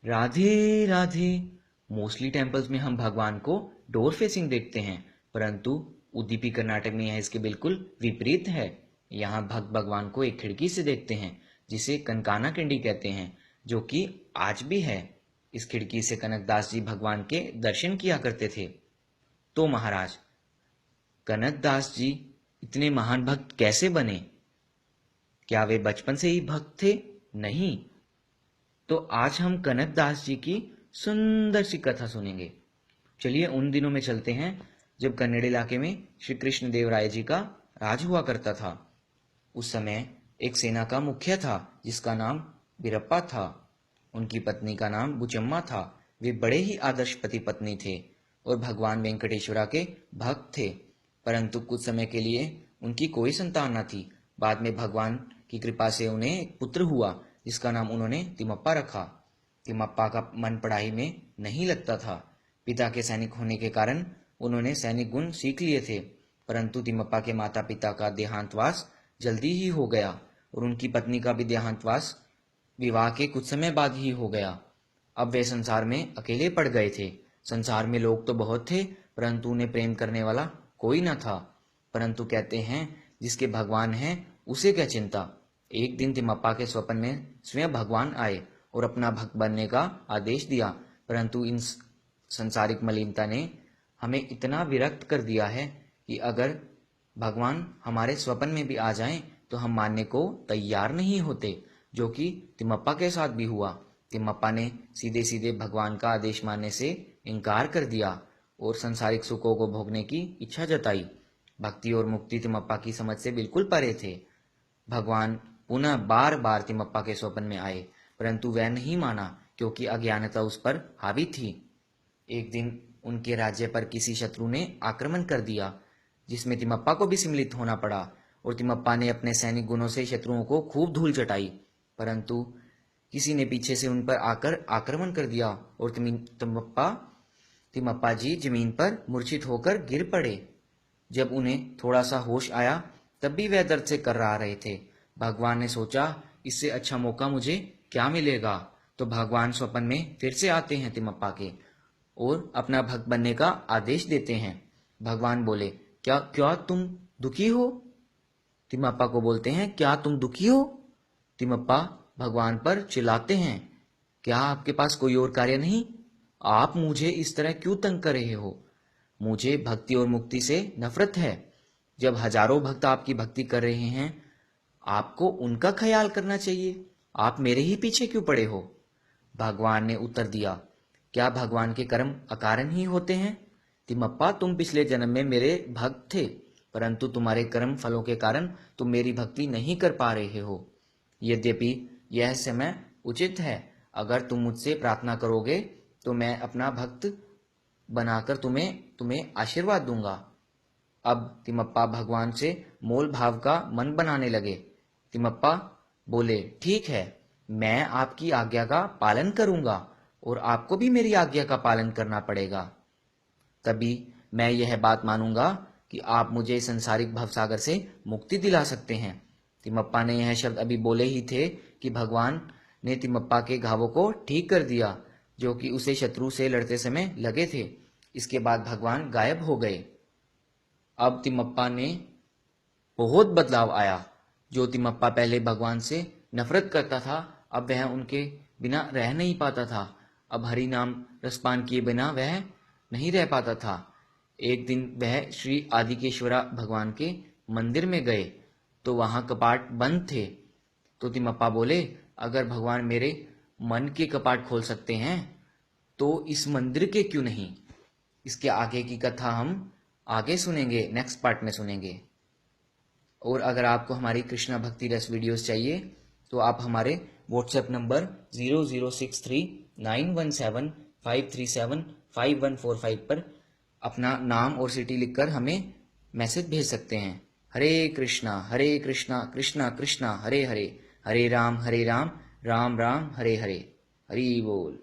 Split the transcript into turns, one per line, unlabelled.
Radhe Radhe. Mostly temples में हम भगवान को डोर फेसिंग देखते हैं, परंतु उडुपी कर्नाटक में यह इसके बिल्कुल विपरीत है। यहाँ भक्त भगवान को एक खिड़की से देखते हैं, जिसे कनकाना किंडी कहते हैं, जो कि आज भी है। इस खिड़की से कनकदास जी भगवान के दर्शन किया करते थे। तो महाराज, कनकदास जी इतने महान भक्त कैसे बने? क्या वे बचपन से ही भक्त थे? नहीं। तो आज हम कनकदास जी की सुंदर सी कथा सुनेंगे। चलिए उन दिनों में चलते हैं जब कन्नड़ इलाके में श्री कृष्ण देव राय जी का राज हुआ करता था। उस समय एक सेना का मुखिया था जिसका नाम बीरप्पा था। उनकी पत्नी का नाम बुचम्मा था। वे बड़े ही आदर्श पति पत्नी थे और भगवान वेंकटेश्वरा के भक्त थे, परंतु कुछ समय के लिए उनकी कोई संतान न थी। बाद में भगवान की कृपा से उन्हें एक पुत्र हुआ जिसका नाम उन्होंने तिमप्पा रखा। तिमप्पा का मन पढ़ाई में नहीं लगता था। पिता के सैनिक होने के कारण उन्होंने सैनिक गुण सीख लिए थे, परंतु तिमप्पा के माता पिता का देहांतवास जल्दी ही हो गया और उनकी पत्नी का भी देहांतवास विवाह के कुछ समय बाद ही हो गया। अब वे संसार में अकेले पड़ गए थे। संसार में लोग तो बहुत थे, परंतु उन्हें प्रेम करने वाला कोई न था। परंतु कहते हैं जिसके भगवान हैं उसे क्या चिंता। एक दिन तिमप्पा के स्वप्न में स्वयं भगवान आए और अपना भक्त बनने का आदेश दिया, परंतु इन संसारिक मलिनता ने हमें इतना विरक्त कर दिया है कि अगर भगवान हमारे स्वप्न में भी आ जाएं तो हम मानने को तैयार नहीं होते, जो कि तिमप्पा के साथ भी हुआ। तिमप्पा ने सीधे सीधे भगवान का आदेश मानने से इनकार कर दिया और संसारिक सुखों को भोगने की इच्छा जताई। भक्ति और मुक्ति तिमप्पा की समझ से बिल्कुल परे थे। भगवान पुनः बार बार तिमप्पा के स्वप्न में आए, परंतु वह नहीं माना क्योंकि अज्ञानता उस पर हावी थी। एक दिन उनके राज्य पर किसी शत्रु ने आक्रमण कर दिया, जिसमें तिमप्पा को भी सम्मिलित होना पड़ा और तिमप्पा ने अपने सैनिक गुणों से शत्रुओं को खूब धूल चटाई, परंतु किसी ने पीछे से उन पर आकर आक्रमण कर दिया और तिमप्पा जी जमीन पर मूर्छित होकर गिर पड़े। जब उन्हें थोड़ा सा होश आया तब भी वह दर्द से कर्रा रहे थे। भगवान ने सोचा इससे अच्छा मौका मुझे क्या मिलेगा, तो भगवान स्वप्न में फिर से आते हैं तिमप्पा के और अपना भक्त बनने का आदेश देते हैं। भगवान बोले, क्या क्या तुम दुखी हो? तिमप्पा को बोलते हैं, क्या तुम दुखी हो? तिमप्पा भगवान पर चिल्लाते हैं, क्या आपके पास कोई और कार्य नहीं? आप मुझे इस तरह क्यों तंग कर रहे हो? मुझे भक्ति और मुक्ति से नफरत है। जब हजारों भक्त आपकी भक्ति कर रहे हैं, आपको उनका ख्याल करना चाहिए। आप मेरे ही पीछे क्यों पड़े हो? भगवान ने उत्तर दिया, क्या भगवान के कर्म अकारण ही होते हैं? तिमप्पा, तुम पिछले जन्म में मेरे भक्त थे, परंतु तुम्हारे कर्म फलों के कारण तुम मेरी भक्ति नहीं कर पा रहे हो। यद्यपि यह समय उचित है, अगर तुम मुझसे प्रार्थना करोगे तो मैं अपना भक्त बनाकर तुम्हें आशीर्वाद दूंगा। अब तिमप्पा भगवान से मोल भाव का मन बनाने लगे। तिमप्पा बोले, ठीक है, मैं आपकी आज्ञा का पालन करूंगा और आपको भी मेरी आज्ञा का पालन करना पड़ेगा। तभी मैं यह बात मानूंगा कि आप मुझे संसारिक भवसागर से मुक्ति दिला सकते हैं। तिमप्पा ने यह शब्द अभी बोले ही थे कि भगवान ने तिमप्पा के घावों को ठीक कर दिया, जो कि उसे शत्रु से लड़ते समय लगे थे। इसके बाद भगवान गायब हो गए। अब तिमप्पा ने बहुत बदलाव आया। जो तिमप्पा पहले भगवान से नफरत करता था, अब वह उनके बिना रह नहीं पाता था। अब हरि नाम रसपान किए बिना वह नहीं रह पाता था। एक दिन वह श्री आदिकेश्वरा भगवान के मंदिर में गए तो वहां कपाट बंद थे। तो तिमप्पा बोले, अगर भगवान मेरे मन के कपाट खोल सकते हैं तो इस मंदिर के क्यों नहीं? इसके आगे की कथा हम आगे सुनेंगे, नेक्स्ट पार्ट में सुनेंगे। और अगर आपको हमारी कृष्णा भक्ति रस वीडियोस चाहिए तो आप हमारे व्हाट्सएप नंबर 00639175375145 पर अपना नाम और सिटी लिखकर हमें मैसेज भेज सकते हैं। हरे कृष्णा कृष्णा कृष्णा हरे हरे, हरे राम राम राम हरे हरे। हरि बोल।